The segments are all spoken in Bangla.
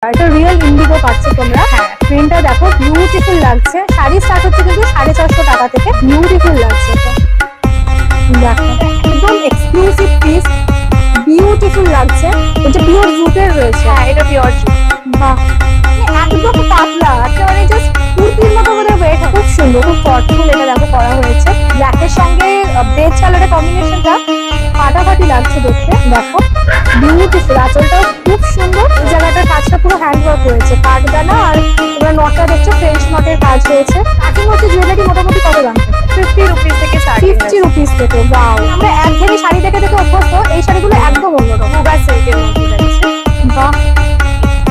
এটা রিয়েল ইন্ডিগো পাচ্ছ তোমরা। হ্যাঁ, প্রিন্টটা দেখো বিউটিফুল লাগছে। শাড়ি স্টার্ট হচ্ছে কিন্তু 450 টাকা থেকে। বিউটিফুল লাগছে এটা, দেখো একদম এক্সক্লুসিভ পিস, বিউটিফুল লাগছে। এটা পিওর জুটের রয়েছে। হ্যাঁ, এটা পিওর জুট। বাহ, একদম পাতলা, একেবারে জাস্ট কুর্তির মতো করে ওয়েট। খুব সুন্দর, খুব থটফুল এটা দেখো করা হয়েছে। ব্ল্যাকের সঙ্গে বেজ কালারের কম্বিনেশনটা ফাটাফাটি লাগছে দেখতে। দেখো বিউটিফুল, আঁচলটাও খুব সুন্দর। এই জায়গাটার কাজটা পুরো হ্যান্ড ওয়ার্ক হয়েছে, কাঠদানা আর তোমরা নটটা দেখছো ফ্রেঞ্চ নটের কাজ হয়েছে। স্টার্টিং হচ্ছে জুয়েলারি মোটামুটি কত দাম? 50 রুপিস থেকে স্টার্ট। 50 রুপিস থেকে। ওয়াও, আমরা একঘেয়েমি শাড়ি দেখে দেখে অভ্যস্ত, এই শাড়িগুলো একদম অন্যরকম। মুগা সিল্কের মধ্যে যাচ্ছে। বাহ,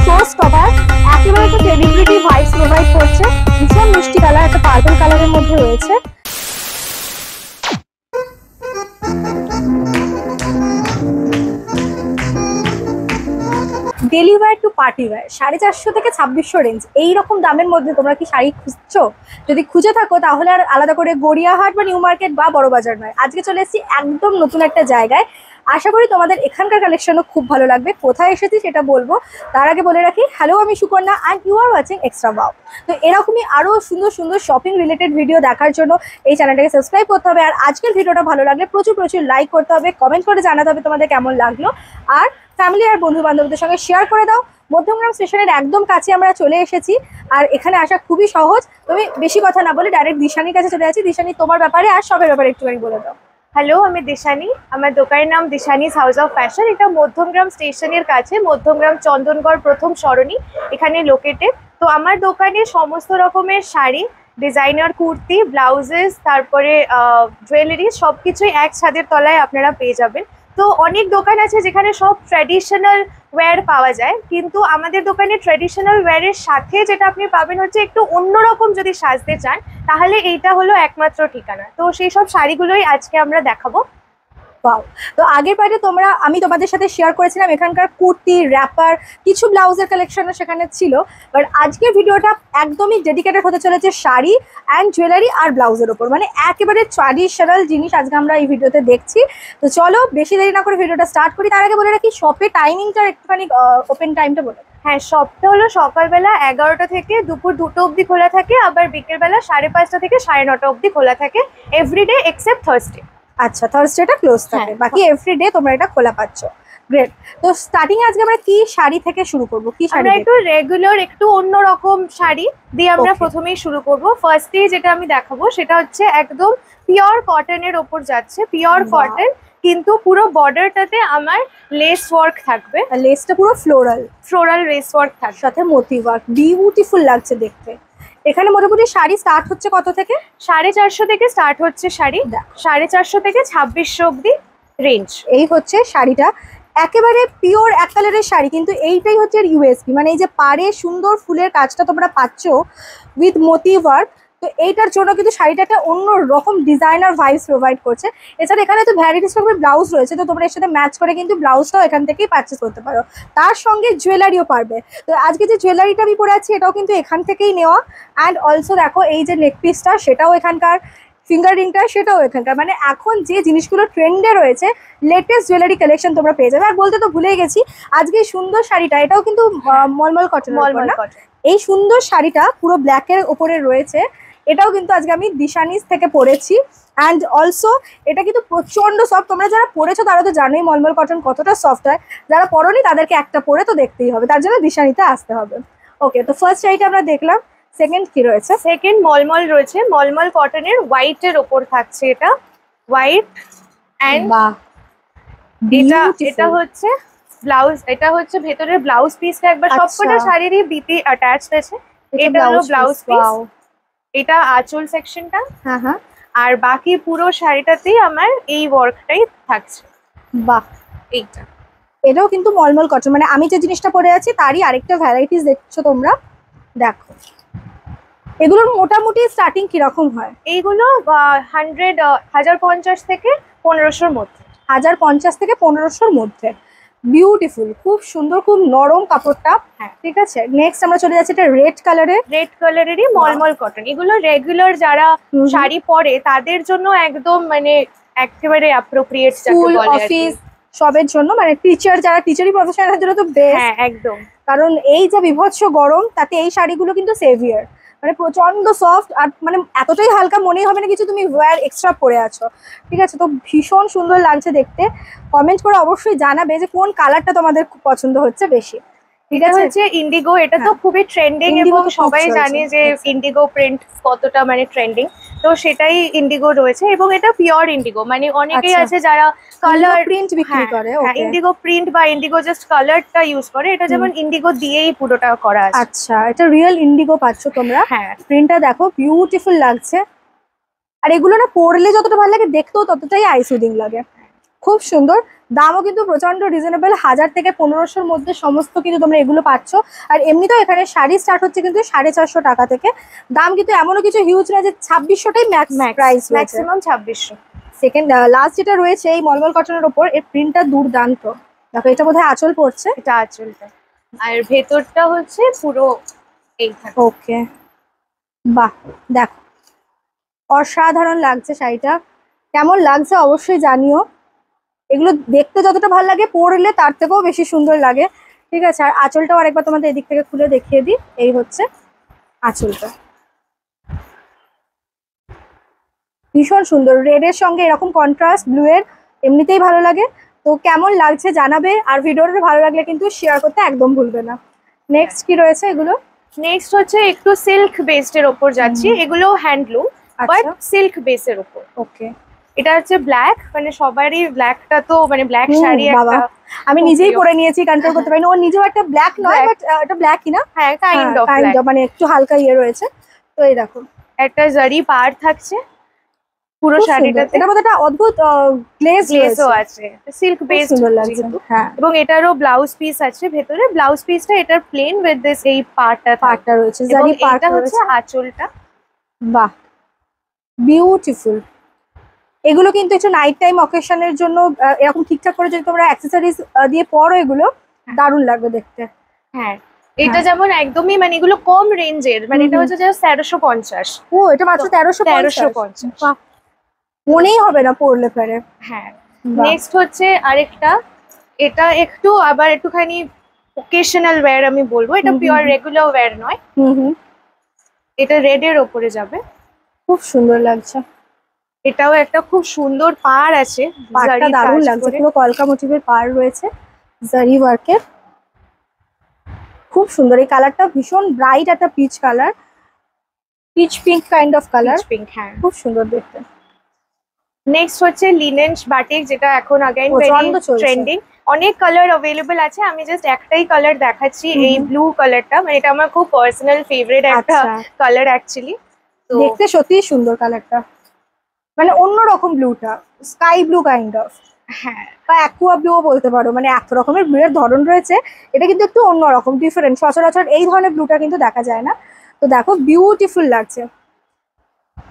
ফার্স্ট কভার একেবারে একটা সেলিব্রিটি ভাইবস প্রোভাইড করছে। ভীষণ মিষ্টি কালার, একটা পার্পল কালারের মধ্যে রয়েছে। Daily wire two party wear, 450 থেকে 2600 রেঞ্জ। এইরকম দামের মধ্যে তোমরা কি শাড়ি খুঁজছো? যদি খুঁজে থাকো তাহলে আর আলাদা করে গড়িয়াহাট বা নিউ মার্কেট বা বড় বাজার নয়, আজকে চলে এসেছি একদম নতুন একটা জায়গায়। আশা করি তোমাদের এখানকার কালেকশনও খুব ভালো লাগবে। কোথায় এসেছি সেটা বলবো, তার আগে বলে রাখি হ্যালো, আমি Sukanya and you are watching extra wow. তো এরকমই আরও সুন্দর সুন্দর শপিং রিলেটেড ভিডিও দেখার জন্য এই চ্যানেলটাকে সাবস্ক্রাইব করতে হবে। আর আজকের ভিডিওটা ভালো লাগলে প্রচুর প্রচুর লাইক করতে হবে, কমেন্ট করে জানাতে হবে তোমাদের কেমন লাগলো। আর ফ্যামিলি আর বন্ধু বান্ধবদের সঙ্গে শেয়ার করে দাও। মধ্যমগ্রাম স্টেশনের একদম কাছে আমরা চলে এসেছি, আর এখানে আসা খুবই সহজ। তুমি বেশি কথা না বলে ডাইরেক্ট দিশানির কাছে চলে যাচ্ছি। দিশানি, তোমার ব্যাপারে আর সবের ব্যাপারে একটুখানি বলে দাও। হ্যালো, আমি দিশানি। আমার দোকানের নাম দিশানিস হাউস অফ ফ্যাশন। এটা মধ্যমগ্রাম স্টেশনের কাছে, মধ্যমগ্রাম চন্দনগড় প্রথম সরণি এখানে লোকেটেড। তো আমার দোকানে সমস্ত রকমের শাড়ি, ডিজাইনার কুর্তি, ব্লাউজেস, তারপরে জুয়েলারি সবকিছুই এক ছাদের তলায় আপনারা পেয়ে যাবেন। তো অনেক দোকান আছে যেখানে সব ট্র্যাডিশনাল ওয়্যার পাওয়া যায়, কিন্তু আমাদের দোকানে ট্র্যাডিশনাল ওয়্যারের সাথে যেটা আপনি পাবেন হচ্ছে একটু অন্যরকম। যদি সাজতে চান তাহলে এইটা হলো একমাত্র ঠিকানা। তো সেই সব শাড়িগুলোই আজকে আমরা দেখাবো। পাও তো আগের পার্টে আমি তোমাদের সাথে শেয়ার করেছিলাম এখানকার কুর্তি, র্যাপার, কিছু ব্লাউজের কালেকশনও সেখানে ছিল। বাট আজকের ভিডিওটা একদমই ডেডিকেটেড হতে চলেছে শাড়ি অ্যান্ড জুয়েলারি আর ব্লাউজের ওপর, মানে একেবারে ট্র্যাডিশনাল জিনিস আজকে আমরা এই ভিডিওতে দেখছি। তো চলো বেশি দেরি না করে ভিডিওটা স্টার্ট করি। তার আগে বলে রাখি শপের টাইমিংটা একটুখানি, ওপেন টাইমটা বলে। হ্যাঁ, শপটা হলো সকালবেলা 11টা থেকে দুপুর 2টো অবধি খোলা থাকে, আবার বিকেলবেলা 5:30 থেকে 9:30 অবধি খোলা থাকে, এভরিডে এক্সেপ্ট থার্সডে। আচ্ছা, থার্সডেটা ক্লোজ থাকে, বাকি এভরিডে তোমরা এটা খোলা পাচ্ছ। গ্রেট। তো স্টার্টিং আজকে আমরা কি শাড়ি থেকে শুরু করব? কি শাড়ি? আমরা একটু রেগুলার, একটু অন্যরকম শাড়ি দিয়ে আমরা প্রথমেই শুরু করব। ফার্স্টে যেটা আমি দেখাবো সেটা হচ্ছে একদম পিওর কটনের ওপর যাচ্ছে, পিওর কটন, কিন্তু পুরো বর্ডারটাতে আমার লেস ওয়ার্ক থাকবে। লেসটা পুরো ফ্লোরাল লেস ওয়ার্ক থাকবে, সাথে মোতি ওয়ার্ক। বিউটিফুল লাগছে দেখতে। এখানে মোটামুটি শাড়ি স্টার্ট হচ্ছে কত থেকে? 450 থেকে স্টার্ট হচ্ছে শাড়ি, 450 থেকে 2600 অবধি রেঞ্জ। এই হচ্ছে শাড়িটা, একেবারে পিওর এক কালারের শাড়ি, কিন্তু এইটাই হচ্ছে ইউএসপি, মানে এই যে পাড়ে সুন্দর ফুলের কাজটা তোমরা পাচ্ছ উইথ মোতি ওয়ার্ক। তো এইটার জন্য কিন্তু শাড়িটাকে অন্য রকম ডিজাইনার ভাইবস প্রোভাইড করছে। এছাড়া এখানে তো ভ্যারাইটিস রকমের ব্লাউজ রয়েছে, তো তোমরা এর সাথে ম্যাচ করে কিন্তু ব্লাউজটাও এখান থেকেই পারচেস করতে পারো। তার সঙ্গে জুয়েলারিও পারবে। তো আজকে যে জুয়েলারিটা আমি পরে আছি এটাও কিন্তু এখান থেকেই নেওয়া। অ্যান্ড অলসো দেখো এই যে নেক পিসটা সেটাও এখানকার, ফিঙ্গার রিংটা সেটাও এখানকার। মানে এখন যে জিনিসগুলো ট্রেন্ডে রয়েছে, লেটেস্ট জুয়েলারি কালেকশন তোমরা পেয়ে যাবে। আর বলতে তো ভুলেই গেছি, আজকে এই সুন্দর শাড়িটা, এটাও কিন্তু মলমল কটন। এই সুন্দর শাড়িটা পুরো ব্ল্যাকের ওপরে রয়েছে, এটাও কিন্তু আজকে আমি দিশানিস থেকে পরেছি। অ্যান্ড অলসো এটা কিন্তু প্রচন্ড সফট। তোমরা যারা পরেছো তারা তো জানোই মলমল কটন কতটা সফট হয়, যারা পরোনি তাদেরকে একটা পরে তো দেখতেই হবে, তার জন্য দিশানিতে আসতে হবে। ওকে, তো ফার্স্ট শাড়িটা আমরা দেখলাম। সেকেন্ড কি রয়েছে? সেকেন্ড মলমল রয়েছে, মলমল কটনের হোয়াইটের ওপর থাকছে। এটা হোয়াইট অ্যান্ড এটা হচ্ছে ব্লাউজ, এটা হচ্ছে ভেতরের ব্লাউজ পিসটা। একবার সবকটা শাড়িরই বিপি অ্যাটাচড আছে। এটা হলো ব্লাউজ পিস, এটা আঁচল সেকশনটা। হ্যাঁ, আর বাকি পুরো শাড়িটাতেই আমার এই ওয়ার্কটাই থাকছে। বাহ, এইটা এটাও কিন্তু মলমল কটন, মানে আমি যে জিনিসটা পরে আছি তারই আরেকটা ভ্যারাইটিস দেখছো তোমরা। দেখো এগুলোর মোটামুটি স্টার্টিং কিরকম হয়? এইগুলো 1050 থেকে 1500-র মধ্যে। 1050 থেকে 1500-র মধ্যে। বিউটিফুল, খুব সুন্দর, খুব নরম কাপড়টা। হ্যাঁ, ঠিক আছে। নেক্সট আমরা চলে যাচ্ছি এটা রেড কালারেরই মলমল কটন। এগুলো রেগুলার যারা শাড়ি পরে তাদের জন্য একদম মানে একেবারে অ্যাপ্রোপ্রিয়েট। স্কুল, অফিস সবের জন্য, মানে টিচার যারা টিচারই প্রফেশনের জন্য তো বেস্ট। হ্যাঁ একদম। কারণ এই যে বিভৎস গরম, তাতে এই শাড়িগুলো কিন্তু সেভিয়ার, মানে প্রচন্ড সফট আর মানে এতটাই হালকা মনেই হবে না কিছু তুমি ওয়্যার এক্সট্রা পরে আছো। ঠিক আছে, তো ভীষণ সুন্দর লাগছে দেখতে। কমেন্ট করে অবশ্যই জানাবে যে কোন কালারটা তোমাদের খুব পছন্দ হচ্ছে বেশি। ঠিক এটা আছে, হচ্ছে ইন্ডিগো, এটা তো হ্যাঁ। খুবই ট্রেন্ডিং Indigo এবং তো খুব সবাই চলছে। জানে যে Exactly. ইন্ডিগো প্রিন্ট কতটা মানে ট্রেন্ডিং। তো সেটাই ইন্ডিগো রয়েছে এবং এটা পিওর ইন্ডিগো, মানে অনেকেই আচ্ছা। আছে যারা কালার প্রিন্ট বিক্রি করে, হ্যাঁ ওকে। ইন্ডিগো প্রিন্ট বা ইন্ডিগো জাস্ট কালারটা ইউজ করে, এটা যেমন ইন্ডিগো দিয়েই পুরোটা করা আছে। আচ্ছা, এটা রিয়েল ইন্ডিগো পাচ্ছ তোমরা। হ্যাঁ প্রিন্টটা দেখো বিউটিফুল লাগছে, আর এগুলো না পরলে যতটা ভালো লাগে দেখতেও ততটাই আই সুদিং লাগে। খুব সুন্দর, দামও কিন্তু প্রচন্ড রিজনেবল, 1000 থেকে 1500-র মধ্যে সমস্ত কিন্তু তোমরা এগুলো পাচ্ছ। আর এমনিতেও এখানে শাড়ি স্টার্ট হচ্ছে কিন্তু 450 টাকা থেকে। দাম কিন্তু এমনও কিছু হিউজ না যে 2600টাই max price, maximum 2600। Second last যেটা রয়েছে এই মলমল কটনের ওপর, এর প্রিন্টটা দুর্দান্ত। দেখো এটা বোধহয় আঁচল পড়ছে। এটা আঁচলটা, আর ভেতরটা হচ্ছে পুরো এই থাকে। ওকে, বাহ দেখো অসাধারণ লাগছে শাড়িটা। কেমন লাগছে অবশ্যই জানিও। এগুলো দেখতে যতটা ভালো লাগে পরলে তার থেকেও বেশি সুন্দর লাগে। ঠিক আছে, আর আঁচলটাও আরেকবার তোমাদের এদিক থেকে খুলে দেখিয়ে দিই। এই হচ্ছে আঁচলটা, ভীষণ সুন্দর। রেডের সঙ্গে এরকম কন্ট্রাস্ট ব্লু এর এমনিতেই ভালো লাগে। তো কেমন লাগছে জানাবে, আর ভিডিওটা ভালো লাগলে কিন্তু শেয়ার করতে একদম ভুলবে না। নেক্সট কি রয়েছে এগুলো? নেক্সট হচ্ছে একটু সিল্ক বেসড এর উপর যাচ্ছি, এগুলো হ্যান্ডলুম বাট সিল্ক বেসের উপর। ওকে, এটা হচ্ছে ব্ল্যাক, মানে সবারই ব্ল্যাকটা তো মানে ব্ল্যাক শাড়ি বাবা একটা আমি নিজেই পরে নিয়েছি, কন্ট্রোল করতে পারিনি। ও নিজেও একটা ব্ল্যাক নয়, বাট এটা ব্ল্যাকই না, হ্যাঁ কাইন্ড অফ মানে একটু হালকা ইয়ে রয়েছে। তো এই দেখো একটা জারি পার থাকছে পুরো শাড়িটাতে। এটা মধ্যে একটা অদ্ভুত গ্লেজও আছে, সিল্ক বেসড সুন্দর লাগছে। হ্যাঁ, এবং এটারও ব্লাউজ পিস আছে ভেতরে। ব্লাউজ পিসটা এটার প্লেন উইথ দিস এই পার্টটা রয়েছে, এবং জারি পার্ট এটা হচ্ছে রয়েছে। আঁচলটা। বাহ বিউটিফুল। এগুলো কিন্তু একটু নাইট টাইম অকেশনের জন্য এরকম ঠিকঠাক করে যদি তোমরা অ্যাক্সেসরিজ দিয়ে পরো এগুলো দারুণ লাগবে দেখতে। হ্যাঁ এটা যেমন একদমই মানে এগুলো কম রেঞ্জের, মানে এটা হচ্ছে জাস্ট 1350। ও এটা মাত্র 1350। মনেই হবে না পরলে পরে। হ্যাঁ নেক্সট হচ্ছে আরেকটা, এটা একটু আবার একটুখানি ওকেশনাল ওয়্যার আমি বলবো, এটা পিওর রেগুলার ওয়্যার নয়। এটা রেড এর ওপরে যাবে, খুব সুন্দর লাগছে। এটাও একটা খুব সুন্দর পাড় আছে, পাড়টা দারুণ লাগছে, পুরো কলকা মোটিভের পাড় রয়েছে জারি ওয়ার্কের। খুব সুন্দর এই কালারটা, ভীষণ ব্রাইট একটা peach colour, pitch pink kind of colour. Pink, হ্যাঁ খুব সুন্দর দেখতে। নেক্সট হচ্ছে লিনেন বাটিক, যেটা এখন अगेन ভেরি ট্রেন্ডিং। অনেক কালার अवेलेबल আছে, আমি জাস্ট একটাই কালার দেখাচ্ছি, এই ব্লু কালারটা, মানে এটা আমার খুব পার্সোনাল ফেভারিট একটা কালার অ্যাকচুয়ালি। তো দেখতে সত্যিই সুন্দর কালারটা, মানে অন্যরকম ব্লুটা, স্কাই ব্লু কাইন্ড অফ। হ্যাঁ বা অ্যাকুয়া ব্লুও বলতে পারো, মানে এত রকমের ব্লুয়ের ধরন রয়েছে। এটা কিন্তু একটু অন্যরকম ডিফারেন্ট, সচরাচর এই ধরনের ব্লুটা কিন্তু দেখা যায় না। তো দেখো বিউটিফুল লাগছে,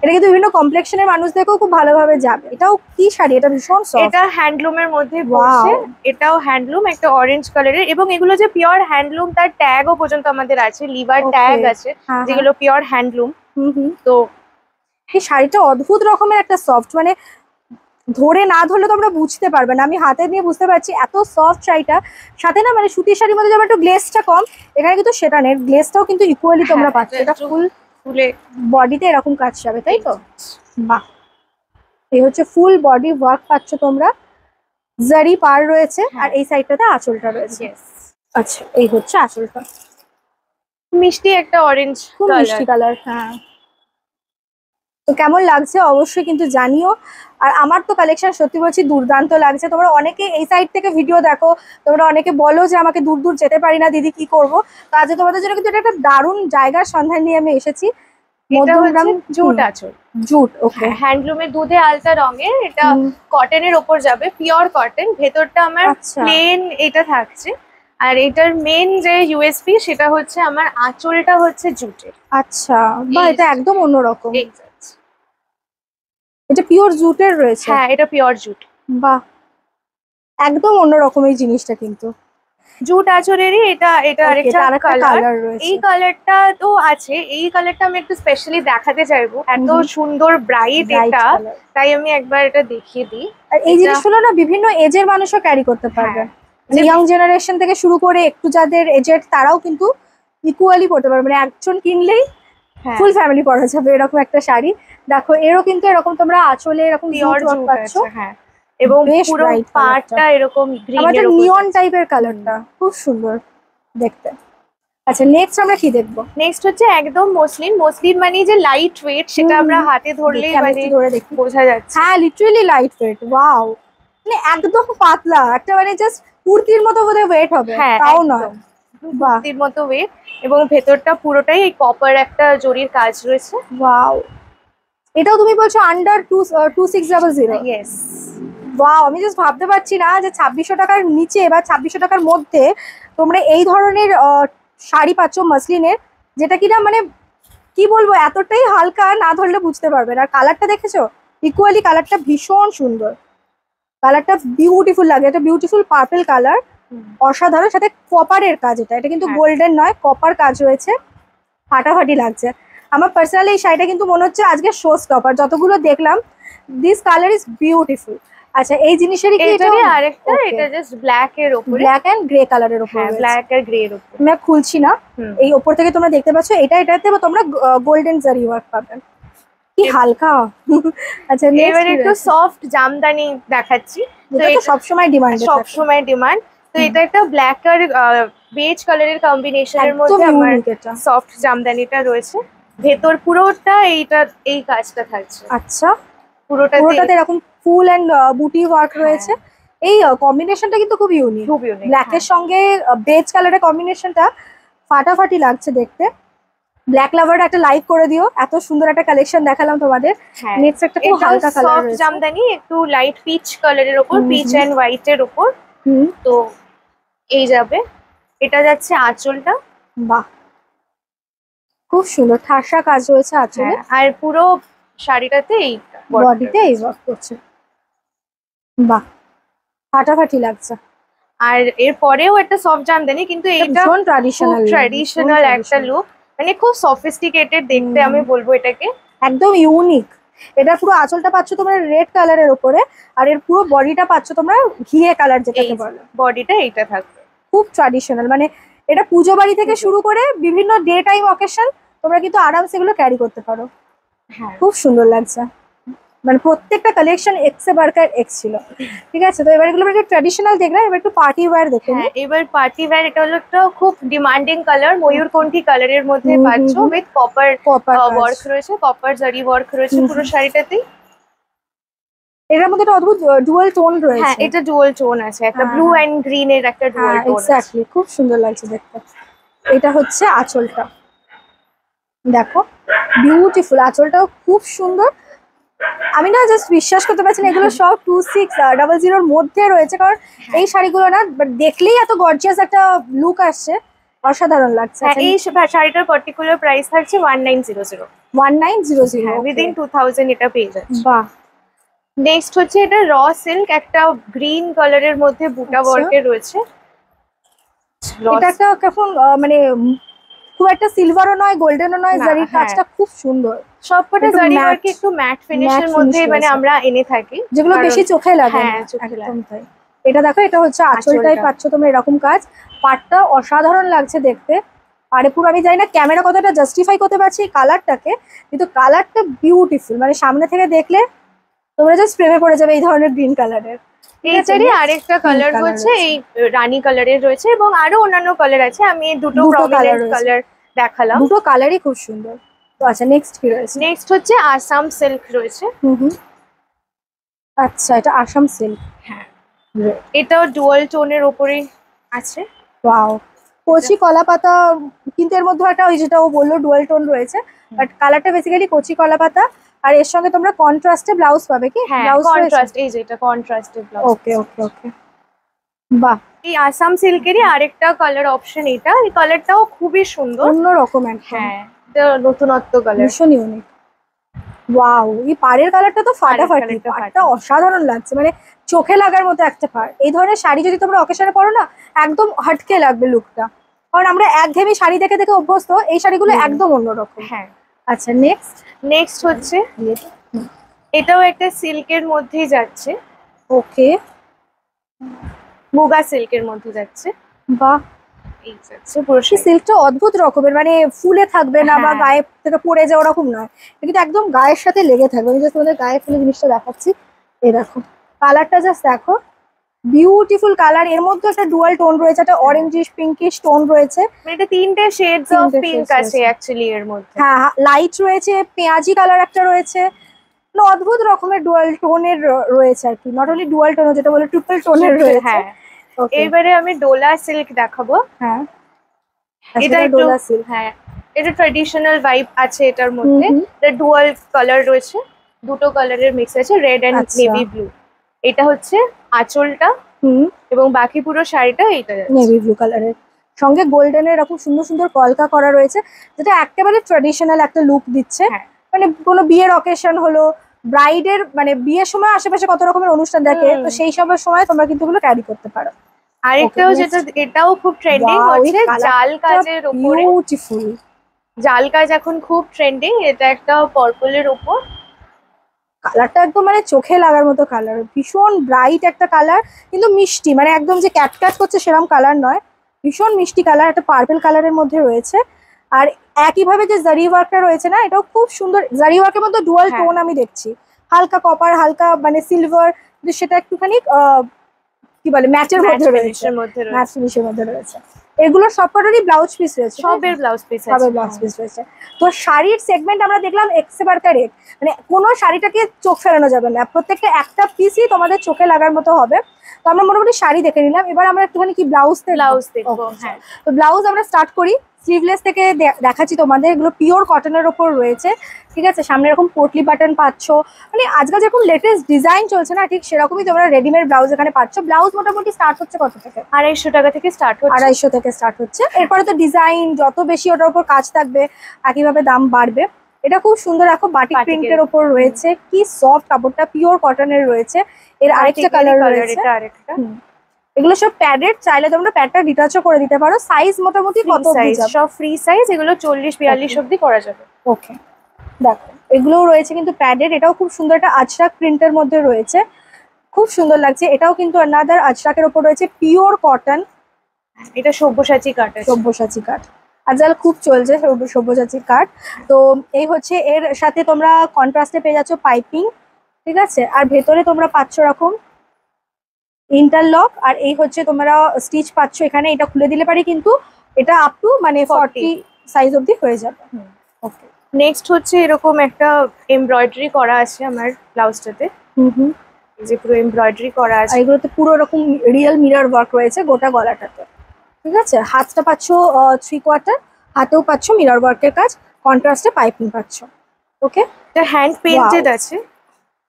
এটা কিন্তু বিভিন্ন কমপ্লেক্সনের মানুষদেরকেও খুব ভালোভাবে যাবে। এটাও কি শাড়ি, এটা ভীষণ সফট। এটা হ্যান্ডলুমের মধ্যে পড়ছে, এটাও হ্যান্ডলুম, একটা অরেঞ্জ কালারের, এবং এগুলো যে পিওর হ্যান্ডলুম তার ট্যাগও পর্যন্ত আমাদের আছে, লিভার ট্যাগ আছে, যেগুলো পিওর হ্যান্ডলুম। তো এই শাড়িটা অদ্ভুত রকমের একটা সফট, মানে ধরে না ধরলে তোমরা বুঝতে পারবে না। আমি হাতে নিয়ে বুঝতে পারছি এত সফট শাড়িটা। সাথে না মানে সুতির শাড়ির মধ্যে যেমন একটু গ্লেসটা কম, এখানে কিন্তু সেটা নেই, গ্লেসটাও কিন্তু ইকুয়ালি তোমরা পাচ্ছ। এটা ফুলে বডিতে এরকম কাজ যাবে, তাই তো? বাহ, এই হচ্ছে ফুল বডি ওয়ার্ক পাচ্ছ তোমরা, জারি পার রয়েছে, আর এই সাইডটাতে আঁচলটা রয়েছে। আচ্ছা এই হচ্ছে আঁচলটা, মিষ্টি একটা অরেঞ্জ, খুব মিষ্টি কালার। হ্যাঁ, তো কেমন লাগছে অবশ্যই কিন্তু জানিও। আর আমার তো কালেকশন সত্যি বলছি দুর্দান্ত লাগছে। তোমরা অনেকে এই সাইড থেকে ভিডিও দেখো, তোমরা অনেকে বলো যে আমাকে দূর দূর যেতে পারি না দিদি, কি করব। তো আজ তোমাদের জন্য কিন্তু এটা একটা দারুণ জায়গার সন্ধান নিয়ে আমি এসেছি। মধ্যমগ্রাম জুট আঁচল, জুট, ওকে, হ্যান্ডলুমের দুধে আলতা রঙের, এটা কটনের ওপর যাবে, পিওর কটন। ভেতরটা আমার প্লেন এটা থাকছে, আর এটার মেন যে ইউএসপি সেটা হচ্ছে আমার আঁচলটা হচ্ছে জুটের। আচ্ছা, বা এটা একদম অন্যরকম, এক্স্যাক্ট। এটা পিওর জুটের রয়েছে। হ্যাঁ এটা পিওর জুট। বাহ, একদম অন্যরকম এই জিনিসটা কিন্তু। জুট আঁচলেরই এটা এটা Okay, আরেকটা এটা আরেকটা কালার। কালার রয়েছে। এই কালারটা তো আছে, এই কালারটা আমি একটু স্পেশালি দেখাতে চাইবো, এত সুন্দর ব্রাইট Bright এটা, color। তাই আমি একবার এটা দেখিয়ে দিই। আর এই এটা- জিনিসগুলো না বিভিন্ন এজের মানুষও ক্যারি করতে পারবে, যে ইয়াং জেনারেশন থেকে শুরু করে একটু যাদের এজেড তারাও কিন্তু ইকুয়ালি পড়তে পারবে, মানে একজন কিনলেই হ্যাঁ, ফুল ফ্যামিলি পরা যাবে এরকম একটা শাড়ি। দেখো এরও কিন্তু এরকম তোমরা আঁচলে এরকম পিওর জুট ওয়ার্ক জুট পাচ্ছ, আছে, হ্যাঁ, এবং বেশ পুরো bright পাড়টা colourটা। এরকম গ্রিন আমাদের এর উপর নিয়ন যাচ্ছে। টাইপের কালারটা খুব সুন্দর দেখতে। আচ্ছা নেক্সট আমরা কি দেখবো? নেক্সট হচ্ছে একদম মসলিন। মসলিন মানে যে লাইট ওয়েট, সেটা আমরা হাতে ধরলেই দেখি, আমি মানে একটু ধরে দেখি। বোঝা যাচ্ছে। হ্যাঁ লিটারালি লাইট ওয়েট, ওয়াও, মানে একদম পাতলা একটা, মানে জাস্ট কুর্তির মতো বোধহয় ওয়েট হবে, হ্যাঁ, তাও একদম নয়। বাহ, কুর্তির মতো ওয়েট, এবং ভেতরটা পুরোটাই এই কপার একটা জরির কাজ রয়েছে। ওয়াও, এটাও তুমি বলছো আন্ডার 2600? ইয়েস, ওয়াও, আমি জাস্ট ভাবতে পারছি না যে 2600 টাকার নিচে বা 2600 টাকার মধ্যে তোমরা এই ধরনের শাড়ি পাচ্ছ মসলিনের, যেটা কিনা মানে কি বলবো, এতটাই হালকা, না ধরলে বুঝতে পারবে না। আর কালারটা দেখেছো, ইকুয়ালি কালারটা ভীষণ সুন্দর, কালারটা বিউটিফুল লাগে, এটা বিউটিফুল পার্পল কালার, অসাধারণ, সাথে কপারের কাজ, এটা কিন্তু হ্যাঁ। গোল্ডেন নয়, কপার কাজ রয়েছে, ফাটাফাটি লাগছে। আমার পার্সোনালি এই শাড়িটা কিন্তু মনে হচ্ছে আজকে শো স্টপার, যতগুলো দেখলাম, দিস কালার ইজ বিউটিফুল। আচ্ছা এই জিনিসেরই কি এটা? এটারই আরেকটা, এটা জাস্ট ব্ল্যাক এর উপরে, ব্ল্যাক এন্ড গ্রে কালারের উপর, হ্যাঁ, ব্ল্যাক আর গ্রে এর উপরে। আমি আর খুলছি না, এই ওপর থেকে তোমরা দেখতে পাচ্ছ, এটাতে তোমরা গোল্ডেন জারি ওয়ার্ক পাবেন, কি হালকা। আচ্ছা এবার একটু সফট জামদানি দেখাচ্ছি, তো এটা তো সবসময় ডিমান্ড, সব সময় ডিমান্ড। তো এটা একটা ব্ল্যাক আর বেজ কালারের কম্বিনেশনের একদম মধ্যে আমার ইউনিক এটা। সফট জামদানিটা রয়েছে, ভেতর পুরোটা এই কাজটা থাকছে, আচ্ছা পুরোটাতে পুরোটাতে এরকম ফুল এন্ড বুটি ওয়ার্ক রয়েছে, এই কম্বিনেশনটা কিন্তু খুব ইউনিক, খুব ইউনিক। ব্ল্যাকের সঙ্গে বেজ কালারের কম্বিনেশনটা ফাটাফাটি লাগছে দেখতে। ব্ল্যাক লাভার একটা লাইক করে দিও, এত সুন্দর একটা কালেকশন দেখালাম তোমাদের। নেক্সট একটা খুব হালকা কালার সফট রয়েছে, জামদানি, একটু লাইট পিচ কালারের উপর, পিচ এন্ড হোয়াইট এর উপর। তো এই যাবে, এটা যাচ্ছে আঁচলটা, বাহ খুব সুন্দর ঠাসা কাজ রয়েছে আঁচলে, আর পুরো শাড়িটাতে এই বডিতে এই ওয়ার্ক করছে, বাহ ফাটাফাটি লাগছে। আর এর পরেও একটা সফট জামদানি, কিন্তু এইটা ভীষণ খুব ট্র্যাডিশনাল, ট্র্যাডিশনাল একটা লুক, মানে খুব সফিস্টিকেটেড দেখতে আমি বলবো এটাকে, একদম ইউনিক। এটা পুরো আঁচলটা পাচ্ছ তোমরা রেড কালারের উপরে, আর এর পুরো বডিটা পাচ্ছ তোমরা ঘিয়ে কালার, যেটাকে বলে বডিটা এইটা থাকবে, খুব ট্র্যাডিশনাল। মানে এটা পুজো বাড়ি থেকে শুরু করে বিভিন্ন ডে টাইম অকেশন তোমরা কিন্তু আরামসে এগুলো ক্যারি করতে পারো, হ্যাঁ, খুব সুন্দর লাগছে। মানে প্রত্যেকটা কালেকশন এক্সে বার্কার এক্স ছিল। ঠিক আছে, তো এবার এগুলো একটু ট্র্যাডিশনাল দেখলাম, এবার একটু পার্টি ওয়্যার দেখে নিই। হ্যাঁ, এবার পার্টি ওয়্যার, এটা হলো একটা খুব ডিমান্ডিং কালার, ময়ূরকণ্ঠী কালারের মধ্যে পাচ্ছ, উইথ কপার ওয়ার্ক রয়েছে, কপার জারি ওয়ার্ক রয়েছে পুরো শাড়িটাতেই। এটার মধ্যে একটা অদ্ভুত ডুয়াল টোন রয়েছে, হ্যাঁ, এটা ডুয়াল টোন আছে, একটা ব্লু এন্ড গ্রিন এর একটা ডুয়াল টোন আছে। এক্স্যাক্টলি, খুব সুন্দর লাগছে দেখতে। এটা হচ্ছে আঁচলটা, দেখো বিউটিফুল, আঁচলটাও খুব সুন্দর। আমি না জাস্ট বিশ্বাস করতে পারছি না এগুলো সব 2600 মধ্যে রয়েছে, কারণ এই শাড়িগুলো না দেখলেই এত গর্জিয়াস একটা লুক আসছে, অসাধারণ লাগছে। হ্যাঁ, এই শাড়িটার পার্টিকুলার প্রাইস থাকছে 1900, 1900, উইদিন 2000 এটা পেয়ে যাচ্ছে। বাহ নেক্সট হচ্ছে এটা র সিল্ক, একটা গ্রিন কালারের মধ্যে বুটা ওয়ার্কের রয়েছে। এটা একটা কেমন মানে খুব একটা সিলভারও নয় গোল্ডেনও নয়, জারির কাজটা খুব সুন্দর, সবকটা জারি ওয়ার্ক একটু ম্যাট ফিনিশের মধ্যে মানে আমরা এনে থাকি, যেগুলো বেশি চোখে লাগে। হ্যাঁ, চোখে লাগে। একদম তাই। এটা দেখো, এটা হচ্ছে আঁচলটাই পাচ্ছ তোমরা এরকম কাজ, পাটটা অসাধারণ লাগছে দেখতে। আরে পুরো আমি জানি না ক্যামেরা কতটা জাস্টিফাই করতে পারছি এই কালারটাকে, কিন্তু কালারটা বিউটিফুল, মানে সামনে থেকে দেখলে তোমরা জাস্ট প্রেমে পড়ে যাবে এই ধরনের গ্রিন কালারের। এইটারই আরেকটা কালার হচ্ছে এই রানী কালারের রয়েছে, এবং আরো অন্যান্য কালার আছে, আমি দুটো প্রমিনেন্ট কালার দেখালাম, দুটো কালারই খুব সুন্দর। তো আচ্ছা নেক্সট কি রয়েছে? নেক্সট হচ্ছে আসাম সিল্ক রয়েছে। আচ্ছা এটা আসাম সিল্ক, হ্যাঁ, এটাও ডুয়াল টোনের উপরে আছে। ওয়াও, কচি কলা পাতা, কিন্তু এর মধ্যে একটা ওই যেটা ও বললো ডুয়াল টোন রয়েছে, বাট কালারটা বেসিক্যালি কচি কলা পাতা, আর এর সঙ্গে তোমরা কন্ট্রাস্টে ব্লাউজ পাবে কি? ব্লাউজ কন্ট্রাস্ট, এই যে এটা কন্ট্রাস্টেড ব্লাউজ। ওকে ওকে ওকে, বাহ। এই আসাম সিল্কেরই আরেকটা কালার অপশন, এটা এই কালারটাও খুবই সুন্দর, অন্যরকম একটা, হ্যাঁ, এটা নতুনত্ব কালার, ভীষণ ইউনিক। ওয়াও, এই পাড়ের কালারটা তো ফাটাফাটি, পাড়টা অসাধারণ লাগছে, মানে চোখে লাগার মতো একটা পার। এই ধরনের শাড়ি যদি তোমরা অকেশনে পরো না, একদম হটকে লাগবে লুকটা, কারণ আমরা একঘেয়েমি শাড়ি দেখে দেখে অভ্যস্ত, এই শাড়িগুলো একদম অন্যরকম। হ্যাঁ। আচ্ছা নেক্সট নেক্সট হচ্ছে এটাও একটা সিল্কের মধ্যেই যাচ্ছে, ওকে, মুগা সিল্কের মধ্যে যাচ্ছে। বাহ, এই যাচ্ছে পুরো শাড়ি। সিল্কটা অদ্ভুত রকমের, মানে ফুলে থাকবে না বা হ্যাঁ। গায়ে থেকে পড়ে যাওয়া ওরকম নয়, এটা কিন্তু একদম গায়ের সাথে লেগে থাকবে। আমি জাস্ট তোমাদের গায়ে ফুলে জিনিসটা দেখাচ্ছি, এই দেখো কালারটা জাস্ট দেখো, বিউটিফুল কালার। এর মধ্যে একটা ডুয়াল টোন রয়েছে, একটা অরেঞ্জিশ পিঙ্কিশ টোন রয়েছে। মানে এটা তিনটে শেডস অফ পিঙ্ক আছে অ্যাকচুয়ালি এর মধ্যে। হ্যাঁ, লাইট রয়েছে, পেঁয়াজি কালার একটা রয়েছে, মানে অদ্ভুত রকমের ডুয়াল টোনের রয়েছে আর কি, নট অনলি ডুয়াল টোন, যেটা বলে ট্রিপল টোনের রয়েছে। হ্যাঁ। Okay, এবারে আমি ডোলা সিল্ক দেখাবো। হ্যাঁ এটা একটু ডোলা সিল্ক, হ্যাঁ, এটা ট্র্যাডিশনাল ভাইব আছে এটার মধ্যে। এটা ডুয়াল কালার রয়েছে, দুটো কালারের মিক্স আছে, রেড এন্ড আচ্ছা। Navy blue. এটা হচ্ছে আঁচলটা হুম, এবং বাকি পুরো শাড়িটা এইটা যাচ্ছে। নেভি ব্লু কালারের সঙ্গে গোল্ডেনের এরকম সুন্দর সুন্দর কলকা করা রয়েছে, যেটা একেবারে ট্র্যাডিশনাল একটা লুক দিচ্ছে। হ্যাঁ। মানে কোনো বিয়ের অকেশন হলো, ব্রাইডের মানে বিয়ের সময় আশেপাশে কত রকমের অনুষ্ঠান থাকে, তো সেই সবের সময় তোমরা কিন্তু এগুলো ক্যারি করতে পারো। আরেকটাও Okay, যেটা এটাও খুব ট্রেন্ডিং Wow, হচ্ছে এই জাল কাজের উপরে। বিউটিফুল, জাল কাজ এখন খুব ট্রেন্ডিং। এটা একটা পার্পলের উপর, কালারটা একদম মানে চোখে লাগার মতো কালার, ভীষণ ব্রাইট একটা কালার, কিন্তু মিষ্টি, মানে একদম যে ক্যাট ক্যাট করছে সেরকম কালার নয়, ভীষণ মিষ্টি কালার, একটা পার্পল কালারের মধ্যে রয়েছে। আর একইভাবে যে জারি ওয়ার্কটা রয়েছে না, এটাও খুব সুন্দর। জারি ওয়ার্কের মধ্যে ডুয়াল হ্যাঁ। টোন আমি দেখছি, হালকা কপার, হালকা মানে সিলভার, কিন্তু সেটা একটুখানি কি বলে ম্যাচের মধ্যে রয়েছে, ম্যাচ ফিনিশের মধ্যে রয়েছে। এগুলো সবকটারই ব্লাউজ পিস রয়েছে, সবের ব্লাউজ পিস আছে। সবের ব্লাউজ পিস রয়েছে। তো শাড়ির সেগমেন্ট আমরা দেখলাম এক্সেবার রেট, মানে কোনো শাড়িটাকে চোখ ফেরানো যাবে না, প্রত্যেকটা একটা পিসই তোমাদের চোখে লাগার মতো হবে। তো আমরা মোটামুটি শাড়ি দেখে নিলাম, এবার আমরা একটুখানি কি ব্লাউজ দেখবো। হ্যাঁ, তো ব্লাউজ আমরা স্টার্ট করি, স্লিভলেস থেকে দেখাচ্ছি তোমাদের। এগুলো পিওর কটনের ওপর রয়েছে, ঠিক আছে। সামনে এরকম পোটলি বাটন পাচ্ছ, মানে আজকাল যেরকম লেটেস্ট ডিজাইন চলছে না, ঠিক সেরকমই তোমরা রেডিমেড ব্লাউজ এখানে পাচ্ছ। ব্লাউজ মোটামুটি স্টার্ট হচ্ছে কত থেকে? 250 টাকা থেকে স্টার্ট হচ্ছে। 250 থেকে স্টার্ট হচ্ছে। এরপরে তো ডিজাইন যত বেশি ওটার উপর কাজ থাকবে, একইভাবে দাম বাড়বে। এটা খুব সুন্দর, দেখো বাটিক প্রিন্টের ওপর রয়েছে, কি সফট কাপড়টা, পিওর কটনের রয়েছে। এর আরেকটা কালার রয়েছে, এগুলো সব প্যাডেড, চাইলে তোমরা প্যাডটা ডিটাচও করে দিতে পারো। সাইজ মোটামুটি কত সাইজ? সব ফ্রি সাইজ, এগুলো 40-42 অবধি করা যাবে। ওকে, দেখো এগুলোও রয়েছে কিন্তু প্যাডেড, এটাও খুব সুন্দর, একটা আজরাক প্রিন্টের মধ্যে রয়েছে, খুব সুন্দর লাগছে। এটাও কিন্তু আনাদার আজরাকের ওপর রয়েছে, পিওর কটন। এটা সব্যসাচী কাট আছে, সব্যসাচী কাট আজকাল খুব চলছে, সব্যসাচী কাট। তো এই হচ্ছে, এর সাথে তোমরা কন্ট্রাস্টে পেয়ে যাচ্ছ পাইপিং, ঠিক আছে। আর ভেতরে তোমরা পাচ্ছ এরকম ইন্টারলক, আর এই হচ্ছে তোমরা স্টিচ পাচ্ছ এখানে। এটা খুলে দিলে পারি কিন্তু এটা আপ টু মানে 40 সাইজ অবধি হয়ে যাবে। ওকে, নেক্সট হচ্ছে এরকম একটা এমব্রয়ডারি করা আছে আমার ব্লাউজটাতে। যে পুরো এমব্রয়ডারি করা আছে, এগুলোতে পুরো এরকম রিয়েল মিরর ওয়ার্ক রয়েছে গোটা গলাটাতে, ঠিক আছে। হাতটা পাচ্ছ 3/4, হাতেও পাচ্ছ মিরর ওয়ার্কের কাজ, কন্ট্রাস্টে পাইপিং পাচ্ছ। ওকে, এটা হ্যান্ড পেইন্টেড আছে,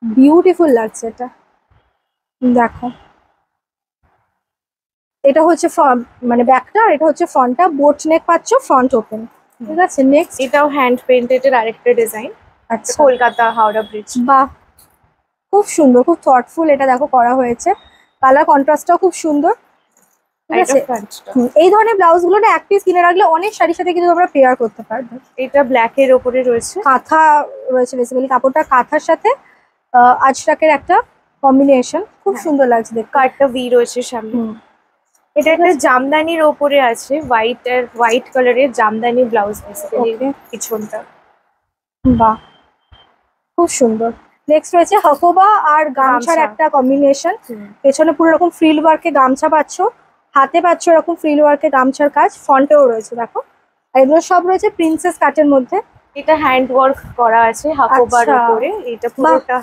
বিউটিফুল লাগছে এটা। দেখো এটা হচ্ছে মানে ব্যাকটা, আর এটা হচ্ছে ফ্রন্টটা, বোট নেক পাচ্ছ, ফ্রন্ট ওপেন, ঠিক আছে। নেক্সট এটাও হ্যান্ড পেইন্টেড এর আরেকটা ডিজাইন, আচ্ছা, কলকাতা হাওড়া ব্রিজ। বাহ, খুব সুন্দর, খুব থটফুল এটা দেখো করা হয়েছে, কালার কন্ট্রাস্টটাও খুব সুন্দর, ঠিক আছে। এই ধরনের ব্লাউজ গুলো না এক পিস কিনে রাখলে অনেক শাড়ির সাথে কিন্তু তোমরা পেয়ার করতে পারবে। এটা ব্ল্যাক এর উপরে রয়েছে, কাঁথা রয়েছে, বেসিক্যালি কাপড়টা কাঁথার সাথে আজরাকের একটা কম্বিনেশন, খুব সুন্দর লাগছে দেখতে। কাটটা ভি রয়েছে সামনে। এটা একটা জামদানির ওপরে আছে, হোয়াইট কালারের জামদানি ব্লাউজ বেসিক্যালি পিছনটা। বাহ, খুব সুন্দর। নেক্সট রয়েছে হাকোবা আর গামছার একটা কম্বিনেশন, পেছনে পুরো এরকম ফ্রিল ওয়ার্কে গামছা পাচ্ছ, হাতে পাচ্ছ এরকম ফ্রিল ওয়ার্কে গামছার কাজ, ফ্রন্টেও রয়েছে দেখো। আর এগুলো সব রয়েছে প্রিন্সেস কাটের মধ্যে। এটা হ্যান্ড ওয়ার্ক করা আছে হাকোবার উপরে, এটা পুরোটা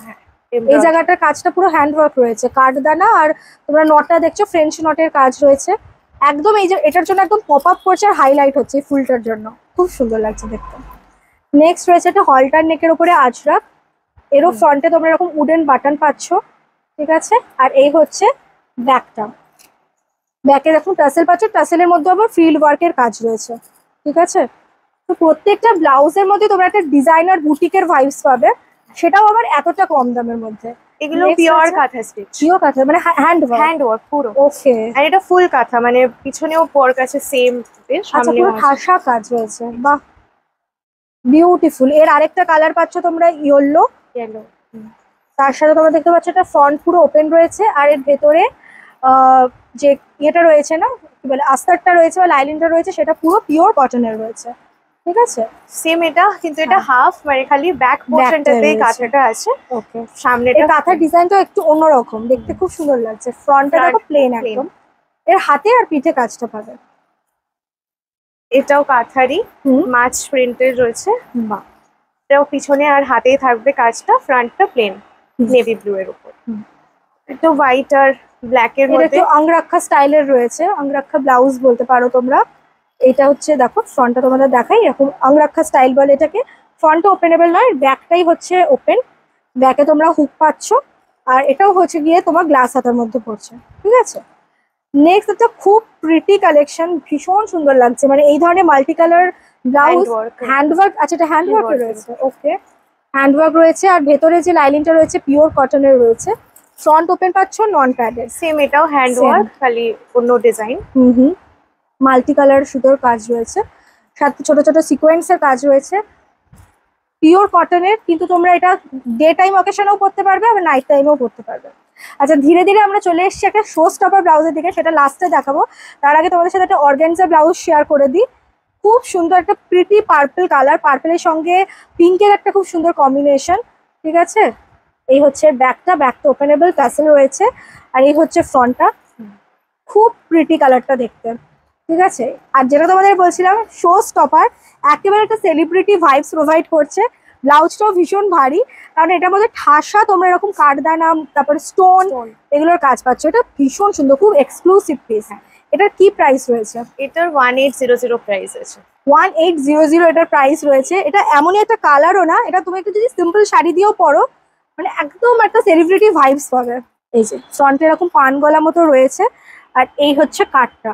এই জায়গাটার কাজটা পুরো হ্যান্ড ওয়ার্ক রয়েছে, কাঠদানা আর তোমরা নটটা দেখছো ফ্রেঞ্চ নটের কাজ রয়েছে একদম। এই যে এটার জন্য একদম পপ আপ করছে আর হাইলাইট হচ্ছে এই ফুলটার জন্য, খুব সুন্দর লাগছে দেখতে। নেক্সট রয়েছে একটা হলটার নেকের উপরে আজরাক, এরও ফ্রন্টে তোমরা এরকম উডেন বাটন পাচ্ছ, ঠিক আছে। আর এই হচ্ছে ব্যাকটা, ব্যাকে দেখুন টাসেল পাচ্ছ, টাসেলের মধ্যে আবার ফিল্ড ওয়ার্কের কাজ রয়েছে, ঠিক আছে। তো প্রত্যেকটা ব্লাউজের মধ্যে তোমরা একটা ডিজাইনার বুটিকের ভাইবস পাবে, সেটাও আবার এতটা কম দামের মধ্যে। এগুলো Next পিওর আছে? কাঁথা স্টিচ, পিওর কাঁথা মানে হ্যান্ড ওয়ার্ক। হ্যান্ড ওয়ার্ক পুরো। ওকে, আর এটা ফুল কাঁথা, মানে পিছনেও ওয়ার্ক আছে সেম, আচ্ছা পুরো ঠাসা কাজ রয়েছে, বাহ বিউটিফুল। এর আরেকটা কালার পাচ্ছ তোমরা ইয়েলো, ইয়েলো। তার সাথে তোমরা দেখতে পাচ্ছ এটা ফ্রন্ট পুরো ওপেন রয়েছে, আর এর ভেতরে যে ইয়েটা রয়েছে না কি বলে আস্তারটা রয়েছে বা লাইলিনটা রয়েছে সেটা পুরো পিওর কটনের রয়েছে, ঠিক আছে। সেম এটা, কিন্তু এটা হাফ, মানে খালি ব্যাক পোর্শনটাতেই রয়েছে। কাঁথাটা আছে, ওকে, সামনেটা এর কাঁথার ডিজাইনটা একটু অন্যরকম, দেখতে খুব সুন্দর লাগছে। ফ্রন্টটা দেখো প্লেন একদম, এর হাতে আর পিঠে কাজটা পাবে। এটাও কাঁথারই, হুম, মাছ প্রিন্টের রয়েছে, বাহ এটাও পিছনে আর হাতেই থাকবে কাজটা, ফ্রন্টটা প্লেন নেভি ব্লু এর উপর। হুম। একটু হোয়াইট আর ব্ল্যাক এর এটা মধ্যে। একটু আংরাক্ষা স্টাইলের রয়েছে, আংরাক্ষা ব্লাউজ বলতে পারো তোমরা। এটা হচ্ছে দেখো ফ্রন্টটা তোমাদের দেখাই, এরকম আংরাক্ষা স্টাইল বলে এটাকে। ফ্রন্টটা ওপেনেবল নয়, ব্যাকটাই হচ্ছে ওপেন, ব্যাকে তোমরা হুক পাচ্ছ, আর এটাও হচ্ছে গিয়ে তোমার গ্লাস হাতার মধ্যে পড়ছে, ঠিক আছে। নেক্সট একটা খুব প্রিটি কালেকশন, ভীষণ সুন্দর লাগছে, মানে এই ধরনের মাল্টি কালার ব্লাউজ, হ্যান্ডওয়ার্ক, আচ্ছা এটা হ্যান্ডওয়ার্ক রয়েছে, ওকে হ্যান্ডওয়ার্ক রয়েছে, আর ভেতরে যে লাইনিংটা রয়েছে পিওর কটনের রয়েছে। ফ্রন্ট ওপেন পাচ্ছ, নন প্যাডেড। সেম এটাও হ্যান্ড ওয়ার্ক, খালি অন্য ডিজাইন। হুম, মাল্টি কালার সুতোর কাজ রয়েছে, সাথে ছোট ছোট সিকোয়েন্সের কাজ রয়েছে, পিওর কটনের। কিন্তু তোমরা এটা ডে টাইম অকেশনেও পরতে পারবে, আবার নাইট টাইমেও পরতে পারবে। আচ্ছা ধীরে ধীরে আমরা চলে এসেছি একটা শো স্টপার ব্লাউজের দিকে, সেটা লাস্টে দেখাবো। তার আগে তোমাদের সাথে একটা অর্গানজা ব্লাউজ শেয়ার করে দিই। খুব সুন্দর একটা প্রিটি পার্পল কালার, পার্পলের সঙ্গে পিঙ্কের একটা খুব সুন্দর কম্বিনেশন, ঠিক আছে। এই হচ্ছে ব্যাকটা ওপেনেবল টাসেল রয়েছে, আর এই হচ্ছে ফ্রন্টটা, খুব প্রিটি কালারটা দেখতে, ঠিক আছে। আর যেটা তোমাদের বলছিলাম শো স্টপার, একেবারে একটা সেলিব্রিটি ভাইবস প্রোভাইড করছে। ব্লাউজটাও ভীষণ ভারী, কারণ এটার মধ্যে ঠাসা তোমরা এরকম কাঠদানা, তারপরে স্টোন, এগুলোর কাজ পাচ্ছ। এটা ভীষণ সুন্দর, খুব এক্সক্লুসিভ পিস। এটার কি প্রাইস রয়েছে? এটার 1800 প্রাইস আছে। 1800 এটার প্রাইস রয়েছে। এটা এমনই একটা কালারও না, এটা তুমি একটু যদি সিম্পল শাড়ি দিয়েও পরো, মানে একদম একটা সেলিব্রিটি ভাইবস পাবে। এই যে ফ্রন্টে এরকম পান গলা মতো রয়েছে, আর এই হচ্ছে কাটটা।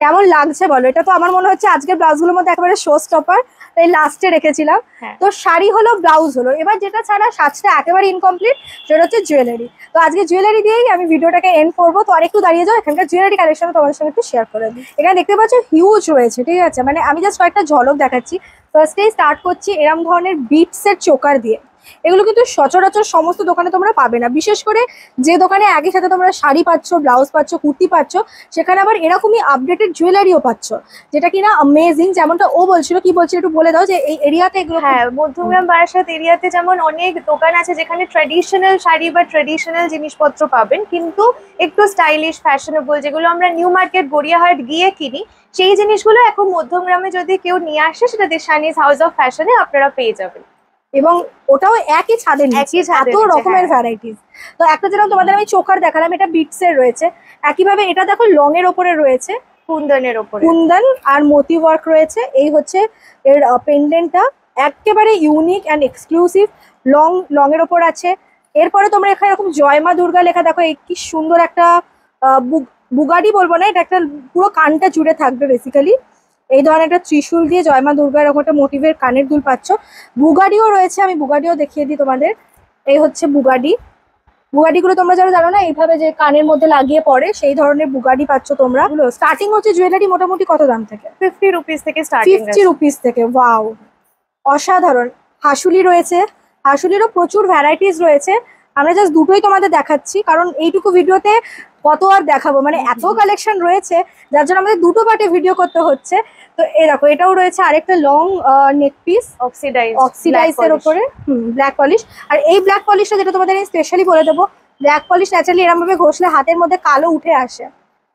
কেমন লাগছে বলো? এটা তো আমার মনে হচ্ছে আজকের ব্লাউজগুলোর মধ্যে একেবারে শো স্টপার, তাই লাস্টে রেখেছিলাম। তো শাড়ি হলো, ব্লাউজ হলো, এবার যেটা ছাড়া সাজটা একেবারে ইনকমপ্লিট সেটা হচ্ছে জুয়েলারি। তো আজকে জুয়েলারি দিয়েই আমি ভিডিওটাকে এন্ড করবো। তো আরেকটু দাঁড়িয়ে যাও, এখানকার জুয়েলারি কালেকশন তোমাদের সঙ্গে একটু শেয়ার করে দিই। এখানে দেখতে পাচ্ছ হিউজ রয়েছে, ঠিক আছে, মানে আমি জাস্ট কয়েকটা ঝলক দেখাচ্ছি। ফার্স্টেই স্টার্ট করছি এরম ধরনের বিটসের চোকার দিয়ে। এগুলো কিন্তু সচরাচর সমস্ত দোকানে তোমরা পাবে না, বিশেষ করে যে দোকানে একই সাথে তোমরা শাড়ি পাচ্ছ, ব্লাউজ পাচ্ছ, কুর্তি পাচ্ছ, সেখানে আবার এরকমই আপডেটেড জুয়েলারিও পাচ্ছ, যেটা কিনা অ্যামেজিং। যেমনটা ও বলছিল, কি বলছিল একটু বলে দাও, যে এই এরিয়াতে এগুলো। হ্যাঁ, মধ্যমগ্রাম বারাসাত এরিয়াতে যেমন অনেক দোকান আছে যেখানে ট্র্যাডিশনাল শাড়ি বা ট্র্যাডিশনাল জিনিসপত্র পাবেন, কিন্তু একটু স্টাইলিশ ফ্যাশনেবল, যেগুলো আমরা নিউ মার্কেট গড়িয়াহাট গিয়ে কিনি, সেই জিনিসগুলো এখন মধ্যমগ্রামে যদি কেউ নিয়ে আসে, সেটা দিশানিজ হাউস অফ ফ্যাশনে আপনারা পেয়ে যাবেন। এবং ওটাও একই ছাদের নিচে, এত রকমের ভ্যারাইটিস। তো একটা যেরকম তোমাদের আমি চোকার দেখালাম, এটা বিটস এর রয়েছে। একইভাবে এটা দেখো লং এর ওপরে রয়েছে, কুন্দনের ওপরে কুন্দন আর মোতি ওয়ার্ক রয়েছে। এই হচ্ছে এর পেন্ডেন্টটা, একেবারে ইউনিক অ্যান্ড এক্সক্লুসিভ, লং এর ওপর আছে। এরপরে তোমরা এখানে এরকম জয় মা দুর্গা লেখা দেখো, এই কি সুন্দর একটা বুগাডি বলবো না, এটা একটা পুরো কানটা জুড়ে থাকবে বেসিক্যালি। এই ধরনের একটা ত্রিশূল দিয়ে জয় মা দুর্গা এরকম একটা মোটিভের কানের দুল পাচ্ছ। বুগাডিও রয়েছে, আমি বুগাডিও দেখিয়ে দিই তোমাদের। এই হচ্ছে বুগাডি। বুগাডিগুলো তোমরা যারা জানো না, এইভাবে যে কানের মধ্যে লাগিয়ে পড়ে, সেই ধরনের বুগাডি পাচ্ছ তোমরা। স্টার্টিং হচ্ছে জুয়েলারি মোটামুটি কত দাম থেকে? 50 রুপিস থেকে স্টার্টিং। 50 রুপিস থেকে, ওয়াও অসাধারণ। হাসুলি রয়েছে, হাসুলিরও প্রচুর ভ্যারাইটিস রয়েছে। আমরা জাস্ট দুটোই তোমাদের দেখাচ্ছি, কারণ এইটুকু ভিডিওতে কত আর দেখাবো, মানে এত কালেকশন রয়েছে, যার জন্য আমাদের দুটো পার্টে ভিডিও করতে হচ্ছে। তো এই দেখো, এটাও রয়েছে আরেকটা লং নেক পিস, অক্সিডাইজের ওপরে ব্ল্যাক পলিশ। আর এই ব্ল্যাক পলিশটা যেটা তোমাদের স্পেশালি বলে দেবো, ব্ল্যাক পলিশ ন্যাচারালি এরকম ভাবে ঘষলে হাতের মধ্যে কালো উঠে আসে,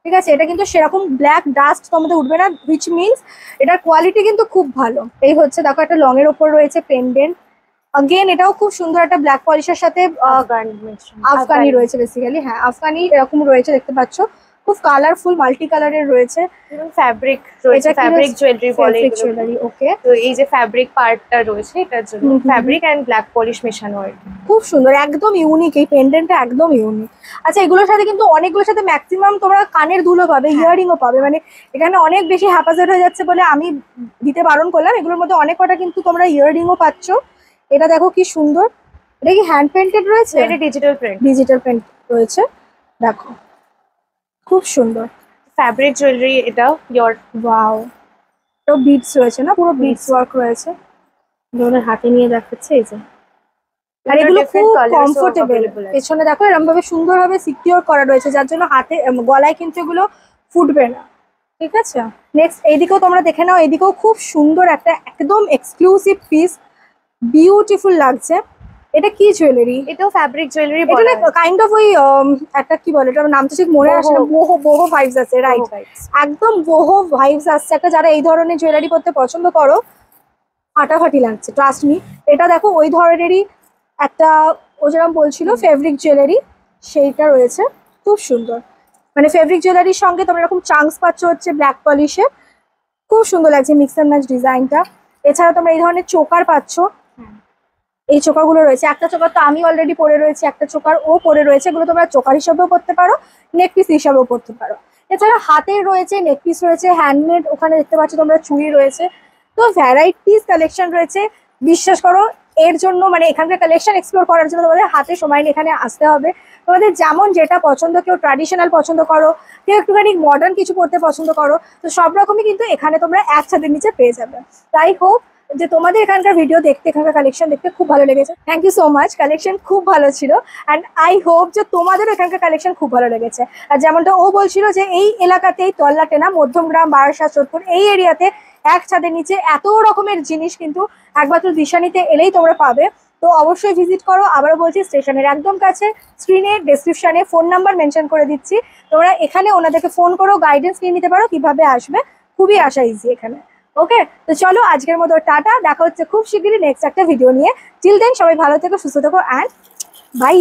ঠিক আছে। এটা কিন্তু সেরকম ব্ল্যাক ডাস্ট তোমাদের উঠবে না, হুইচ মিনস এটার কোয়ালিটি কিন্তু খুব ভালো। এই হচ্ছে দেখো, একটা লং এর ওপর রয়েছে পেন্ডেন্ট, अगेन এটাও খুব সুন্দর একটা ব্ল্যাক পলিশের সাথে আফগানি রয়েছে বেসিক্যালি। হ্যাঁ, আফগানি এরকম রয়েছে, দেখতে পাচ্ছ, খুব কালারফুল মাল্টি কালারের রয়েছে। ফ্যাব্রিক রয়েছে, ফ্যাব্রিক জুয়েলারি বলে জুয়েলারি। ওকে, তো এই যে ফ্যাব্রিক পার্টটা রয়েছে, এটার জন্য ফ্যাব্রিক এন্ড ব্ল্যাক পলিশ মেশানো হয়। খুব সুন্দর, একদম ইউনিক, এই পেন্ডেন্টটা একদম ইউনিক। আচ্ছা, এগুলোর সাথে কিন্তু অনেকগুলোর সাথে ম্যাক্সিমাম তোমরা কানের দুলও পাবে, ইয়াররিংও পাবে, মানে এখানে অনেক বেশি হ্যাপাজার্ড হয়ে যাচ্ছে বলে আমি দিতে বারণ করলাম। এগুলোর মধ্যে অনেক কটা কিন্তু তোমরা ইয়াররিংও পাচ্ছ। এটা দেখো কি সুন্দর, এটা কি হ্যান্ড পেন্টেড রয়েছে? এটা ডিজিটাল প্রিন্ট। ডিজিটাল পেন্ট রয়েছে, দেখো খুব সুন্দর। ফ্যাব্রিক জুয়েলারি এটা ইয়োর। ওয়াও, তো বিটস রয়েছে না, পুরো বিটস ওয়ার্ক রয়েছে। ধরনের হাতে নিয়ে দেখাচ্ছে এই যে, আর এগুলো খুব কমফোর্টেবল। পেছনে দেখো এরকম ভাবে সুন্দরভাবে সিকিউর করা রয়েছে, যার জন্য হাতে গলায় কিন্তু এগুলো ফুটবে না। ঠিক আছে, নেক্সট এইদিকেও তোমরা দেখে নাও, এইদিকেও খুব সুন্দর একটা একদম এক্সক্লুসিভ পিস, বিউটিফুল লাগছে। এটা কি জুয়েলারি? এটাও ফ্যাব্রিক জুয়েলারি এটা বলা না কাইন্ড অফ ওই একটা কি বলে, এটা নাম তো ঠিক মনে আসে না, বহু বহু ভাইবস আছে, রাইট? একদম বহু ভাইবস আসছে একটা। যারা এই ধরনের জুয়েলারি পরতে পছন্দ করো, ফাটাফাটি লাগছে, ট্রাস্ট মি। এটা দেখো ওই ধরনেরই একটা, ও যেরকম বলছিল ফেব্রিক জুয়েলারি, সেইটা রয়েছে, খুব সুন্দর। মানে ফেব্রিক জুয়েলারির সঙ্গে তোমরা এরকম চাংস পাচ্ছ হচ্ছে ব্ল্যাক পলিশে, খুব সুন্দর লাগছে মিক্স অ্যান্ড ম্যাচ ডিজাইনটা। এছাড়া তোমরা এই ধরনের চোকার পাচ্ছ, এই চোকারগুলো রয়েছে। একটা চোকার তো আমি অলরেডি পরে রয়েছে, একটা চোকার ও পরে রয়েছে। এগুলো তোমরা চোকার হিসাবেও পরতে পারো, নেক পিস হিসাবেও পরতে পারো। এছাড়া হাতের রয়েছে, নেক পিস রয়েছে, হ্যান্ডমেড, ওখানে দেখতে পাচ্ছ তোমরা চুড়ি রয়েছে। তো ভ্যারাইটিস কালেকশন রয়েছে, বিশ্বাস করো। এর জন্য মানে এখানকার কালেকশন এক্সপ্লোর করার জন্য তোমাদের হাতে সময় নিয়ে এখানে আসতে হবে। তোমাদের যেমন যেটা পছন্দ, কেউ ট্র্যাডিশনাল পছন্দ করো, কেউ একটুখানি মডার্ন কিছু পড়তে পছন্দ করো, তো সব রকমই কিন্তু এখানে তোমরা এক ছাদের নিচে পেয়ে যাবে। তাই হোপ যে তোমাদের এখানকার ভিডিও দেখতে, এখানকার কালেকশন দেখতে খুব ভালো লেগেছে। Thank you so much, collection খুব ভালো ছিল। অ্যান্ড আই হোপ যে তোমাদেরও এখানকার কালেকশন খুব ভালো লেগেছে। আর যেমনটা ও বলছিল যে এই এলাকাতেই তল্লাটেনা, মধ্যমগ্রাম, বারাসাত, সোদপুর, এই এরিয়াতে এক ছাদের নিচে এত রকমের জিনিস কিন্তু একমাত্র দিশানিতে এলেই তোমরা পাবে। তো অবশ্যই ভিজিট করো। আবারও বলছি, স্টেশনের একদম কাছে, স্ক্রিনে ডেসক্রিপশনে ফোন নাম্বার মেনশন করে দিচ্ছি, তোমরা এখানে ওনাদেরকে ফোন করো, গাইডেন্স নিয়ে নিতে পারো কিভাবে আসবে, খুবই আসা ইজি এখানে। ওকে, তো চলো আজকের মতো টাটা, দেখা হচ্ছে খুব শিগগিরই নেক্সট একটা ভিডিও নিয়ে। টিল দেন সবাই ভালো থেকো, সুস্থ থেকো, অ্যান্ড বাই।